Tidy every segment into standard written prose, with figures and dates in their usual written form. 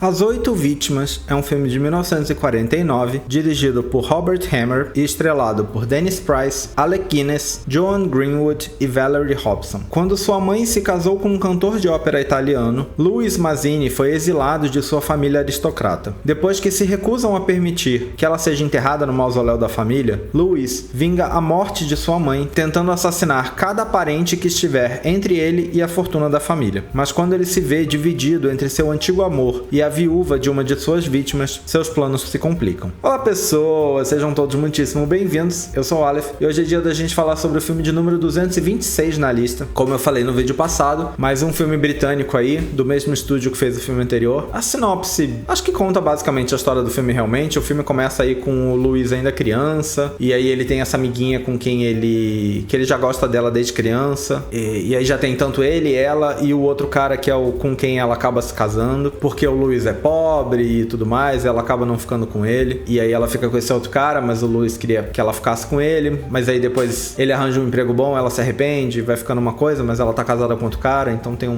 As Oito Vítimas é um filme de 1949, dirigido por Robert Hammer e estrelado por Dennis Price, Alec Guinness, Joan Greenwood e Valerie Hobson. Quando sua mãe se casou com um cantor de ópera italiano, Louis Mazzini foi exilado de sua família aristocrata. Depois que se recusam a permitir que ela seja enterrada no mausoléu da família, Louis vinga a morte de sua mãe, tentando assassinar cada parente que estiver entre ele e a fortuna da família. Mas quando ele se vê dividido entre seu antigo amor e a viúva de uma de suas vítimas, seus planos se complicam. Olá pessoas, sejam todos muitíssimo bem-vindos, eu sou o Aleph e hoje é dia da gente falar sobre o filme de número 226 na lista, como eu falei no vídeo passado, mais um filme britânico aí, do mesmo estúdio que fez o filme anterior. A sinopse, acho que conta basicamente a história do filme realmente. O filme começa aí com o Louis ainda criança, e aí ele tem essa amiguinha com quem ele já gosta dela desde criança, e aí já tem tanto ele, ela e o outro cara que é o com quem ela acaba se casando, porque o Louis é pobre e tudo mais, ela acaba não ficando com ele, e aí ela fica com esse outro cara, mas o Louis queria que ela ficasse com ele, mas aí depois ele arranja um emprego bom, ela se arrepende, vai ficando uma coisa, mas ela tá casada com outro cara, então tem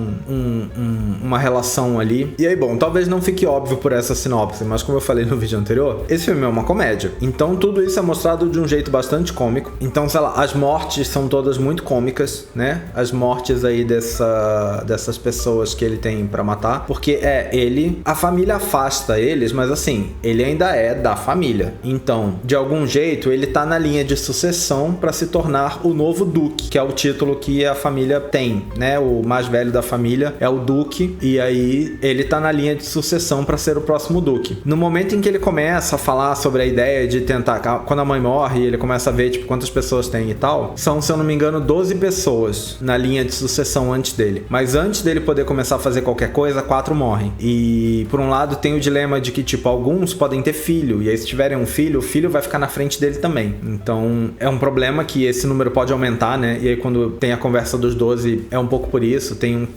uma relação ali. E aí, bom, talvez não fique óbvio por essa sinopse, mas como eu falei no vídeo anterior, esse filme é uma comédia, então tudo isso é mostrado de um jeito bastante cômico. Então, sei lá, as mortes são todas muito cômicas, né? As mortes aí dessas pessoas que ele tem pra matar, porque a família afasta eles, mas assim, ele ainda é da família. Então, de algum jeito, ele tá na linha de sucessão pra se tornar o novo duque, que é o título que a família tem, né? O mais velho da família é o duque, e aí ele tá na linha de sucessão pra ser o próximo duque. No momento em que ele começa a falar sobre a ideia de tentar, quando a mãe morre, ele começa a ver, tipo, quantas pessoas tem e tal, são, se eu não me engano, 12 pessoas na linha de sucessão antes dele. Mas antes dele poder começar a fazer qualquer coisa, 4 morrem. E por um lado tem o dilema de que, tipo, alguns podem ter filho, e aí se tiverem um filho, o filho vai ficar na frente dele também. Então é um problema que esse número pode aumentar, né? E aí quando tem a conversa dos 12, é um pouco por isso. Tem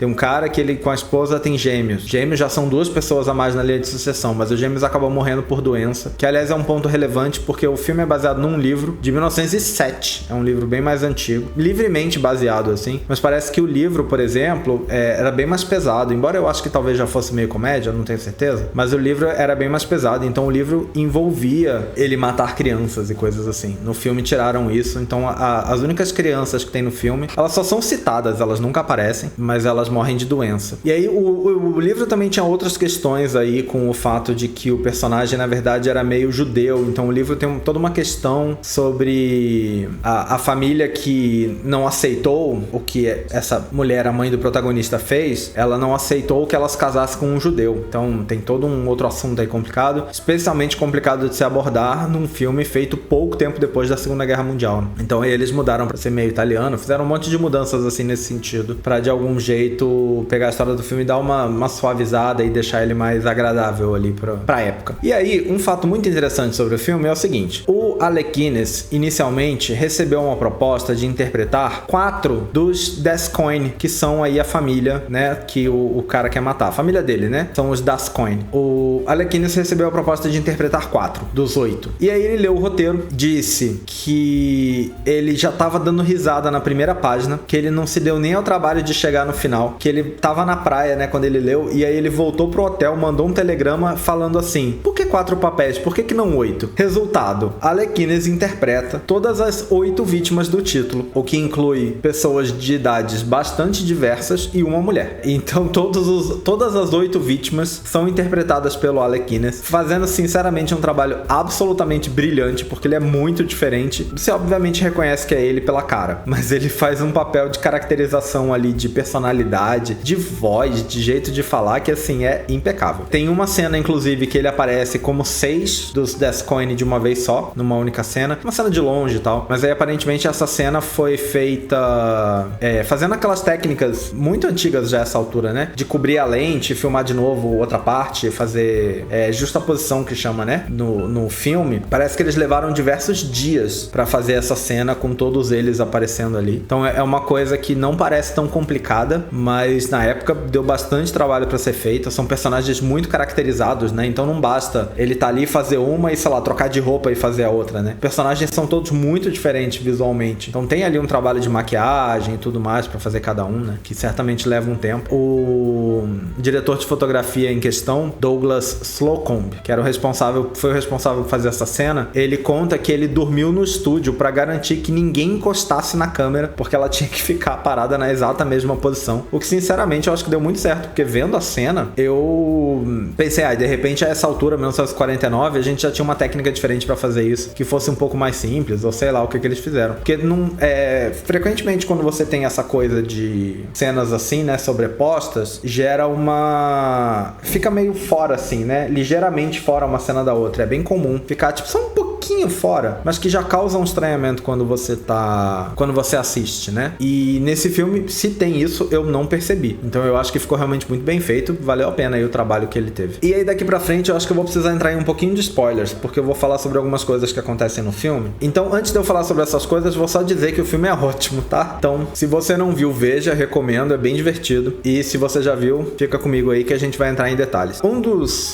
um cara que ele com a esposa tem gêmeos. Gêmeos já são 2 pessoas a mais na linha de sucessão, mas os gêmeos acabam morrendo por doença, que aliás é um ponto relevante porque o filme é baseado num livro de 1907. É um livro bem mais antigo, livremente baseado assim, mas parece que o livro, por exemplo, era bem mais pesado, embora eu acho que talvez já fosse meio comédia, não tenho certeza, mas o livro era bem mais pesado, então o livro envolvia ele matar crianças e coisas assim. No filme tiraram isso, então as únicas crianças que tem no filme, elas só são citadas, elas nunca aparecem, mas elas morrem de doença. E aí o livro também tinha outras questões aí, com o fato de que o personagem na verdade era meio judeu, então o livro tem toda uma questão sobre a família que não aceitou o que essa mulher, a mãe do protagonista, fez. Ela não aceitou que ela se casasse com um judeu, então tem todo um outro assunto aí complicado, especialmente complicado de se abordar num filme feito pouco tempo depois da Segunda Guerra Mundial. Então aí eles mudaram pra ser meio italiano, fizeram um monte de mudanças assim nesse sentido, pra de algum jeito pegar a história do filme e dar uma suavizada e deixar ele mais agradável ali pra época. E aí, um fato muito interessante sobre o filme é o seguinte: o Alec Guinness inicialmente recebeu uma proposta de interpretar 4 dos Gascoigne, que são aí a família, né, que o cara quer matar, a família dele, né, são os Gascoigne. O Alec Guinness recebeu a proposta de interpretar 4 dos 8. E aí ele leu o roteiro, disse que ele já tava dando risada na primeira página, que ele não se deu nem ao trabalho de chegar no final, que ele tava na praia, né, quando ele leu, e aí ele voltou pro hotel, mandou um telegrama falando assim: por que 4 papéis? Por que não 8? Resultado: Alec Guinness interpreta todas as 8 vítimas do título, o que inclui pessoas de idades bastante diversas e uma mulher. Então todas as 8 vítimas são interpretadas pelo Alec Guinness, fazendo sinceramente um trabalho absolutamente brilhante, porque ele é muito diferente. Você obviamente reconhece que é ele pela cara, mas ele faz um papel de caracterização ali, de personalidade, de voz, de jeito de falar, que assim é impecável. Tem uma cena inclusive que ele aparece como 6 dos Gascoigne de uma vez só, numa única cena, uma cena de longe e tal, mas aí aparentemente essa cena foi feita fazendo aquelas técnicas muito antigas já essa altura, né, de cobrir a lente, filmar de novo outra parte, fazer justaposição que chama, né, no filme. Parece que eles levaram diversos dias pra fazer essa cena com todos eles aparecendo ali. Então é uma coisa que não parece tão complicada, mas na época deu bastante trabalho pra ser feita. São personagens muito caracterizados, né, então não basta ele tá ali, fazer uma e, sei lá, trocar de roupa e fazer a outra. outra, né? Personagens são todos muito diferentes visualmente. Então tem ali um trabalho de maquiagem e tudo mais pra fazer cada um, né? Que certamente leva um tempo. O diretor de fotografia em questão, Douglas Slocumb, que era foi o responsável por fazer essa cena, ele conta que ele dormiu no estúdio pra garantir que ninguém encostasse na câmera, porque ela tinha que ficar parada na exata mesma posição. O que, sinceramente, eu acho que deu muito certo, porque vendo a cena, eu pensei, de repente, a essa altura, 1949, a gente já tinha uma técnica diferente pra fazer isso, que fosse um pouco mais simples, ou sei lá o que eles fizeram. Porque frequentemente, quando você tem essa coisa de cenas assim, né, sobrepostas, gera fica meio fora, assim, né? Ligeiramente fora uma cena da outra. É bem comum ficar, tipo, só um pouquinho fora, mas que já causa um estranhamento quando você assiste, né? E nesse filme, se tem isso, eu não percebi. Então eu acho que ficou realmente muito bem feito, valeu a pena aí o trabalho que ele teve. E aí daqui pra frente eu acho que eu vou precisar entrar em um pouquinho de spoilers, porque eu vou falar sobre algumas coisas que acontecem no filme. Então antes de eu falar sobre essas coisas, vou só dizer que o filme é ótimo, tá? Então se você não viu, veja, recomendo, é bem divertido. E se você já viu, fica comigo aí que a gente vai entrar em detalhes. Um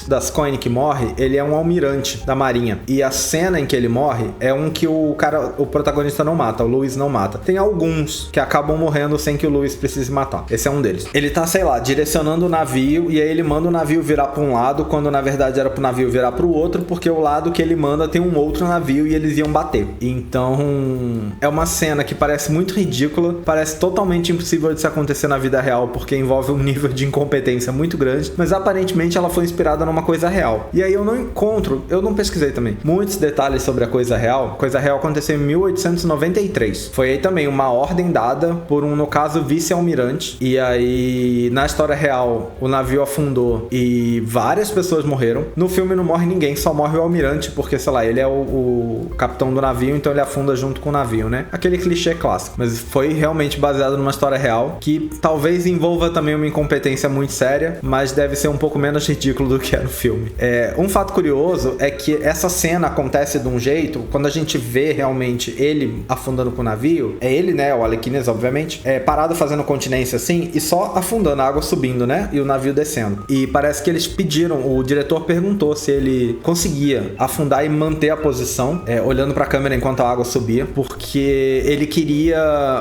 das Coen que morre, ele é um almirante da marinha. E a cena em que ele morre é um que o protagonista não mata, o Louis não mata. Tem alguns que acabam morrendo sem que o Louis precise matar. Esse é um deles. Ele tá, sei lá, direcionando o navio e aí ele manda o navio virar pra um lado, quando na verdade era pro navio virar pro outro, porque o lado que ele manda tem um outro navio e eles iam bater. Então, é uma cena que parece muito ridícula, parece totalmente impossível de se acontecer na vida real, porque envolve um nível de incompetência muito grande, mas aparentemente ela foi inspirada numa coisa real. E aí eu não pesquisei também muitos detalhes sobre a coisa real. A coisa real aconteceu em 1893. Foi aí também uma ordem dada por no caso, vice-almirante. E aí, na história real, o navio afundou e várias pessoas morreram. No filme não morre ninguém, só morre o almirante, porque, sei lá, ele é o capitão do navio, então ele afunda junto com o navio, né? Aquele clichê clássico. Mas foi realmente baseado numa história real, que talvez envolva também uma incompetência muito séria, mas deve ser um pouco menos ridículo do que é no filme. Um fato curioso é que essa cena acontece de um jeito, quando a gente vê realmente ele afundando com o navio, é ele, né, o Alec Guinness, obviamente, parado fazendo continência assim, e só afundando, a água subindo, né, e o navio descendo. E parece que eles pediram, o diretor perguntou se ele conseguia afundar e manter a posição, olhando pra câmera enquanto a água subia, porque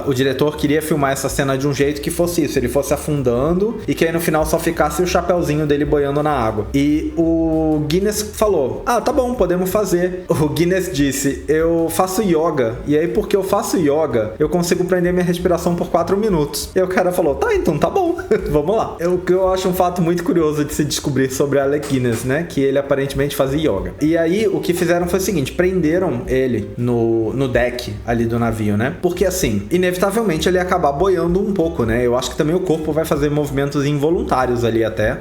o diretor queria filmar essa cena de um jeito que fosse isso, ele fosse afundando e que aí no final só ficasse o chapéuzinho dele boiando na água. E o Guinness falou, tá bom, podemos fazer. O Guinness disse, eu faço yoga, e aí porque eu faço yoga, eu consigo prender minha respiração por 4 minutos. E o cara falou, então tá bom, vamos lá. O que eu acho um fato muito curioso de se descobrir sobre Alec Guinness, né, que ele aparentemente fazia yoga. E aí o que fizeram foi o seguinte, prenderam ele no deck ali do navio, né, porque assim, inevitavelmente ele ia acabar boiando um pouco, né, eu acho que também o corpo vai fazer movimentos involuntários ali até,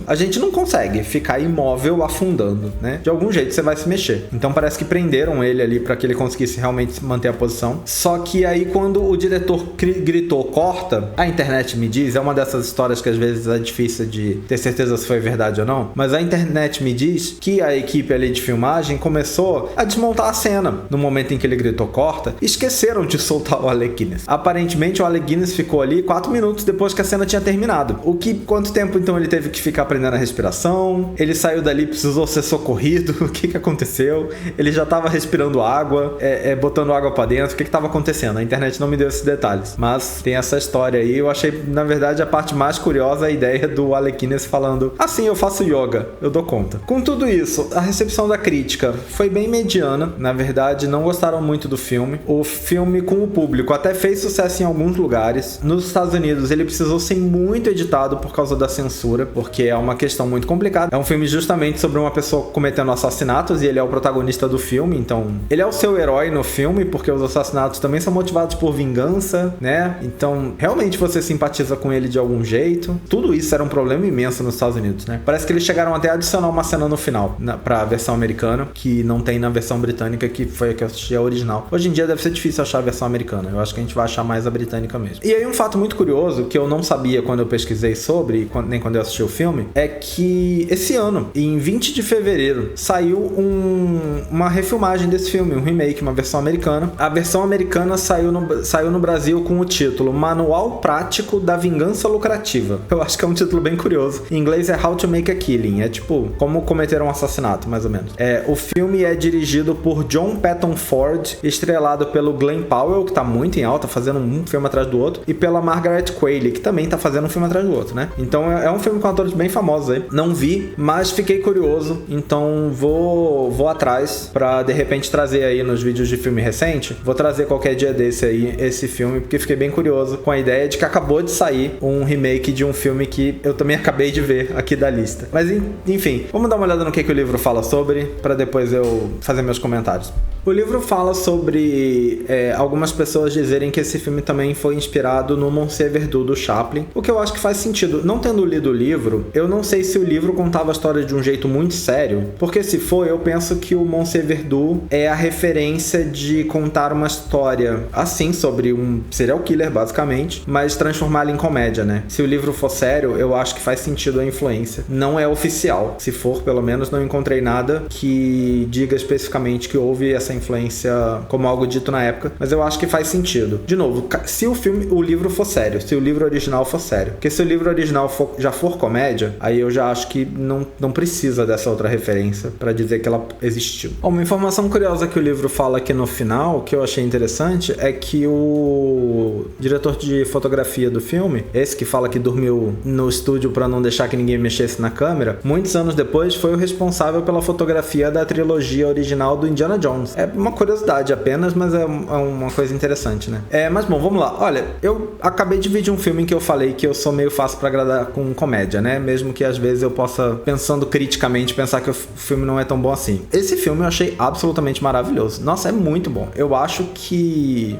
a gente não consegue ficar imóvel afundando, né, de algum jeito você vai se mexer. Então parece que prenderam ele ali para que ele conseguisse realmente manter a posição. Só que aí quando o diretor gritou corta, a internet me diz, é uma dessas histórias que às vezes é difícil de ter certeza se foi verdade ou não, mas a internet me diz que a equipe ali de filmagem começou a desmontar a cena no momento em que ele gritou corta, e esqueceram de soltar o Alec Guinness. Aparentemente o Alec Guinness ficou ali 4 minutos depois que a cena tinha terminado. Quanto tempo então ele teve que ficar prendendo a respiração? Ele saiu dali, precisou ser socorrido? O que aconteceu? Ele já tava respirando água, botando água pra dentro, o que tava acontecendo? A internet não me deu esses detalhes, mas tem essa história aí. Eu achei, na verdade, a parte mais curiosa, a ideia do Alec Guinness falando, assim, eu faço yoga, eu dou conta. Com tudo isso, a recepção da crítica foi bem mediana, na verdade, não gostaram muito do filme. O filme com o público até fez sucesso em alguns lugares. Nos Estados Unidos, ele precisou ser muito editado por causa da censura, porque é uma questão muito complicada. É um filme justamente sobre uma pessoa cometendo assassinatos e ele é o protagonista do filme, então ele é o seu herói no filme, porque os assassinatos também são motivados por vingança, né? Então, realmente você simpatiza com ele de algum jeito. Tudo isso era um problema imenso nos Estados Unidos, né? Parece que eles chegaram até a adicionar uma cena no final, pra versão americana, que não tem na versão britânica, que foi a que eu assisti a original. Hoje em dia deve ser difícil achar a versão americana, eu acho que a gente vai achar mais a britânica mesmo. E aí um fato muito curioso, que eu não sabia quando eu pesquisei sobre, nem quando eu assisti o filme, é que esse ano, em 20 de fevereiro, saiu um uma refilmagem desse filme, um remake, uma versão americana. A versão americana saiu no Brasil com o título Manual Prático da Vingança Lucrativa. Eu acho que é um título bem curioso. Em inglês é How to Make a Killing. É tipo, como cometer um assassinato, mais ou menos. O filme é dirigido por John Patton Ford, estrelado pelo Glenn Powell, que tá muito em alta, fazendo um filme atrás do outro, e pela Margaret Qualley, que também tá fazendo um filme atrás do outro, né? Então é um filme com atores bem famosos aí. Não vi, mas fiquei curioso, então vou atrás pra de repente trazer aí nos vídeos de filme recente. Vou trazer qualquer dia desse aí esse filme, porque fiquei bem curioso com a ideia de que acabou de sair um remake de um filme que eu também acabei de ver aqui da lista. Mas enfim, vamos dar uma olhada no que o livro fala sobre, pra depois eu fazer meus comentários. O livro fala sobre algumas pessoas dizerem que esse filme também foi inspirado no Monsieur Verdoux do Chaplin, o que eu acho que faz sentido. Não tendo lido o livro, eu não sei se o livro contava a história de um jeito muito sério, porque se for, eu penso que o Monsieur Verdoux é a referência de contar uma história assim, sobre um serial killer, basicamente, mas transformá-la em comédia, né? Se o livro for sério, eu acho que faz sentido a influência. Não é oficial. Se for, pelo menos, não encontrei nada que diga especificamente que houve essa influência como algo dito na época, mas eu acho que faz sentido. De novo, se o livro for sério, se o livro original for sério, porque se o livro original já for comédia, aí eu já acho que não precisa dessa outra referência pra dizer que ela existiu. Uma informação curiosa que o livro fala aqui no final, que eu achei interessante, é que o diretor de fotografia do filme, esse que fala que dormiu no estúdio pra não deixar que ninguém mexesse na câmera, muitos anos depois foi o responsável pela fotografia da trilogia original do Indiana Jones. É uma curiosidade apenas, mas é uma coisa interessante, né? Mas bom, vamos lá. Olha, eu acabei de ver um filme em que eu falei que eu sou meio fácil pra agradar com comédia, né? Mesmo que às vezes eu possa, pensando criticamente, pensar que o filme não é tão bom assim. Esse filme eu achei absolutamente maravilhoso. Nossa, é muito bom. Eu acho que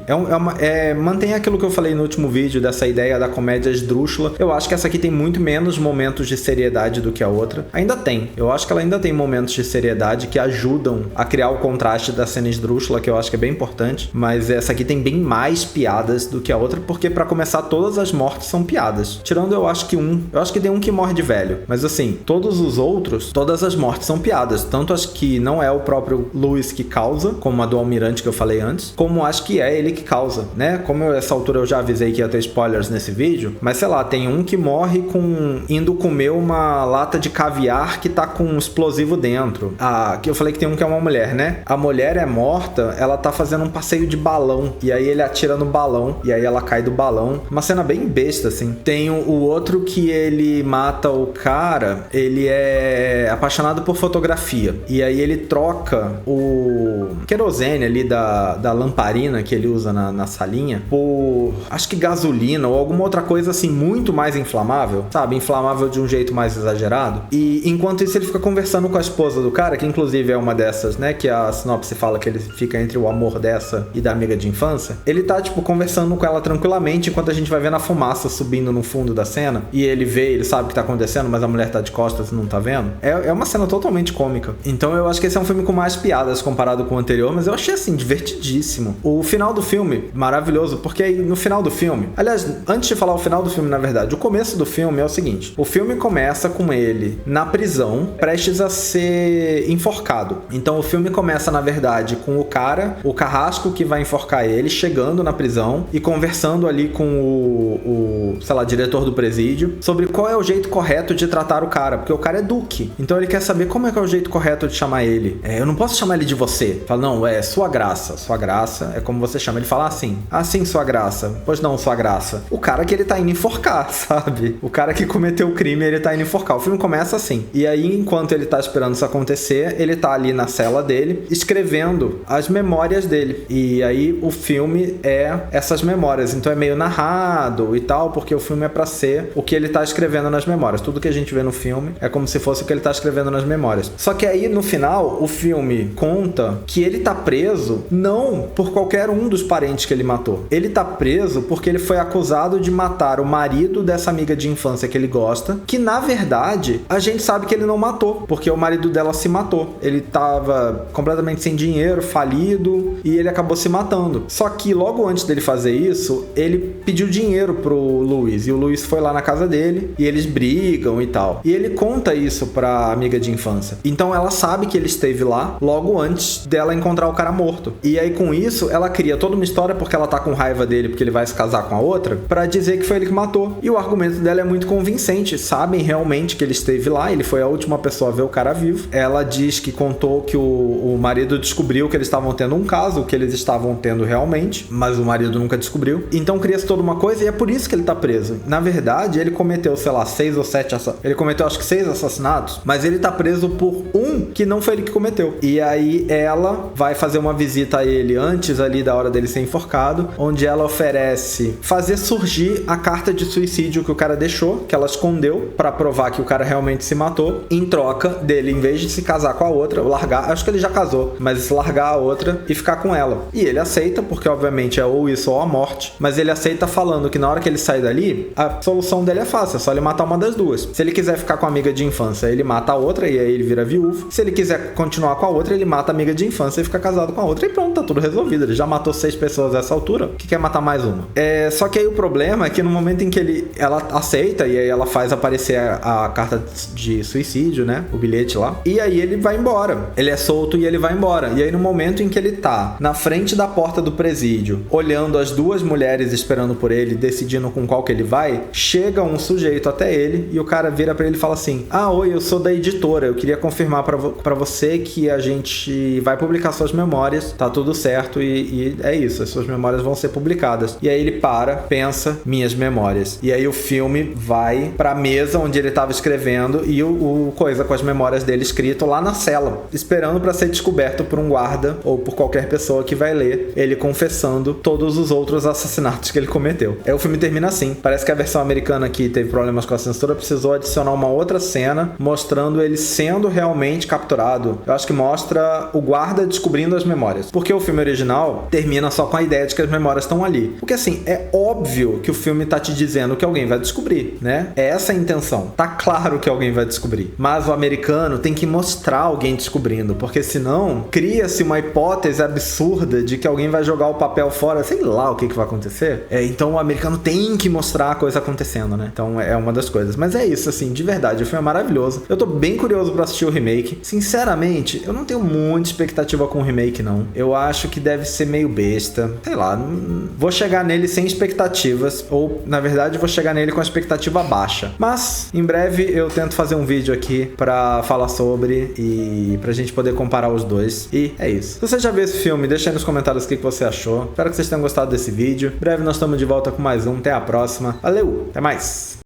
mantém aquilo que eu falei no último vídeo, dessa ideia da comédia esdrúxula. Eu acho que essa aqui tem muito menos momentos de seriedade do que a outra. Ainda tem. Eu acho que ela ainda tem momentos de seriedade que ajudam a criar o contraste da cena esdrúxula, que eu acho que é bem importante. Mas essa aqui tem bem mais piadas do que a outra, porque pra começar, todas as mortes são piadas. Tirando, eu acho que tem um que morre de velho. Mas assim, todos os outros, todas as mortes são piadas. Tanto as que não é o próprio Lewis que causa, como a do Almirante que eu falei antes, como as que é ele que causa, né? Como essa altura eu já avisei que ia ter spoilers nesse vídeo, mas sei lá, tem um que morre indo comer uma lata de caviar que tá com um explosivo dentro. Que eu falei que tem um que é uma mulher, né? A mulher é morta, ela tá fazendo um passeio de balão, e aí ele atira no balão, e aí ela cai do balão. Uma cena bem besta, assim. Tem o outro que ele mata o cara, ele é apaixonado por fotografia, e aí ele troca o querosene ali da lamparina que ele usa na salinha por, acho que gasolina ou alguma outra coisa assim, muito mais inflamável, sabe? Inflamável de um jeito mais exagerado. E enquanto isso ele fica conversando com a esposa do cara, que inclusive é uma dessas, né, que a sinopse fala que ele fica entre o amor dessa e da amiga de infância. Ele tá, tipo, conversando com ela tranquilamente, enquanto a gente vai vendo a fumaça subindo no fundo da cena, e ele sabe o que tá acontecendo, mas a mulher tá de costas e não tá vendo. É uma cena totalmente cômica. Então eu acho que esse é um filme com mais piadas comparado com o anterior, mas eu achei, assim, divertidíssimo. O final do filme, maravilhoso, porque aí no final do filme... Aliás, antes de falar o final do filme, na verdade, o começo do filme é o seguinte. O filme começa com ele na prisão, prestes a ser enforcado. Então o filme começa, na verdade, com o cara, o carrasco que vai enforcar ele, chegando na prisão e conversando ali com o sei lá, diretor do presídio, sobre qual é o jeito correto de tratar o cara, porque o cara é duque. Então ele quer saber como é que é o jeito correto de chamar ele. Eu não posso chamar ele de você. Fala, não, é sua graça. Sua graça é como você chama. Ele fala assim, sua graça. Pois não, sua graça. O cara que ele tá indo enforcar, sabe? O cara que cometeu o crime, ele tá indo enforcar. O filme começa assim. E aí, enquanto ele tá esperando isso acontecer, ele tá ali na cela dele, escrevendo as memórias dele. E aí, o filme é essas memórias. Então é meio narrado e tal, porque o filme é pra ser o que ele tá escrevendo nas memórias. Tudo que a gente vê no filme é como se fosse o que ele tá escrevendo nas memórias. Só que aí, no final, o filme conta que ele tá preso não por qualquer um dos parentes que ele matou. Ele tá preso porque ele foi acusado de matar o marido dessa amiga de infância que ele gosta, que na verdade a gente sabe que ele não matou, porque o marido dela se matou. Ele tava completamente sem dinheiro, falido, e ele acabou se matando. Só que logo antes dele fazer isso, ele pediu dinheiro pro Luiz, e o Luiz foi lá na casa dele, e eles brigam e tal. E ele conta isso pra amiga de infância. Então ela sabe que eles esteve lá logo antes dela encontrar o cara morto. E aí com isso, ela cria toda uma história porque ela tá com raiva dele porque ele vai se casar com a outra, pra dizer que foi ele que matou. E o argumento dela é muito convincente. Sabem realmente que ele esteve lá, ele foi a última pessoa a ver o cara vivo. Ela diz que contou que o marido descobriu que eles estavam tendo um caso, que eles estavam tendo realmente, mas o marido nunca descobriu. Então cria-se toda uma coisa e é por isso que ele tá preso. Na verdade, ele cometeu, sei lá, 6 ou 7 ele cometeu acho que 6 assassinatos, mas ele tá preso por um que não foi ele que cometeu. E aí ela vai fazer uma visita a ele antes ali da hora dele ser enforcado, onde ela oferece fazer surgir a carta de suicídio que o cara deixou, que ela escondeu, pra provar que o cara realmente se matou, em troca dele, em vez de se casar com a outra, largar, acho que ele já casou, mas largar a outra e ficar com ela. E ele aceita, porque obviamente é ou isso ou a morte, mas ele aceita falando que na hora que ele sai dali, a solução dele é fácil, é só ele matar uma das duas. Se ele quiser ficar com a amiga de infância, ele mata a outra e aí ele vira viúvo. Se ele quiser continuar com a outra, ele mata a amiga de infância e fica casado com a outra e pronto, tá tudo resolvido. Ele já matou 6 pessoas nessa altura, que quer matar mais uma. Só que aí o problema é que no momento em que ela aceita e aí ela faz aparecer a carta de suicídio, né? O bilhete lá. E aí ele vai embora. Ele é solto e ele vai embora. E aí no momento em que ele tá na frente da porta do presídio, olhando as duas mulheres esperando por ele, decidindo com qual que ele vai, chega um sujeito até ele e o cara vira pra ele e fala assim: ah, oi, eu sou da editora, eu queria confirmar pra você que a gente vai publicar suas memórias, tá tudo certo e é isso, as suas memórias vão ser publicadas. E aí ele para, pensa, minhas memórias. E aí o filme vai pra mesa onde ele tava escrevendo e o coisa com as memórias dele escrito lá na cela, esperando pra ser descoberto por um guarda ou por qualquer pessoa que vai ler ele confessando todos os outros assassinatos que ele cometeu. Aí o filme termina assim. Parece que a versão americana que teve problemas com a censura precisou adicionar uma outra cena mostrando ele sendo realmente capturado. Eu acho que mostra o guarda descobrindo as memórias. Porque o filme original termina só com a ideia de que as memórias estão ali. Porque assim, é óbvio que o filme tá te dizendo que alguém vai descobrir, né? É essa a intenção. Tá claro que alguém vai descobrir. Mas o americano tem que mostrar alguém descobrindo, porque senão cria-se uma hipótese absurda de que alguém vai jogar o papel fora, sei lá o que vai acontecer. Então o americano tem que mostrar a coisa acontecendo, né? Então é uma das coisas. Mas é isso, assim, de verdade, o filme é maravilhoso. Eu tô bem curioso pra assistir o remake. Sinceramente, eu não tenho muita expectativa com o remake, não. Eu acho que deve ser meio besta. Sei lá, vou chegar nele sem expectativas, ou, na verdade, vou chegar nele com a expectativa baixa. Mas, em breve, eu tento fazer um vídeo aqui pra falar sobre e pra gente poder comparar os dois. E é isso. Se você já viu esse filme, deixa aí nos comentários o que você achou. Espero que vocês tenham gostado desse vídeo. Em breve nós estamos de volta com mais um. Até a próxima. Valeu! Até mais!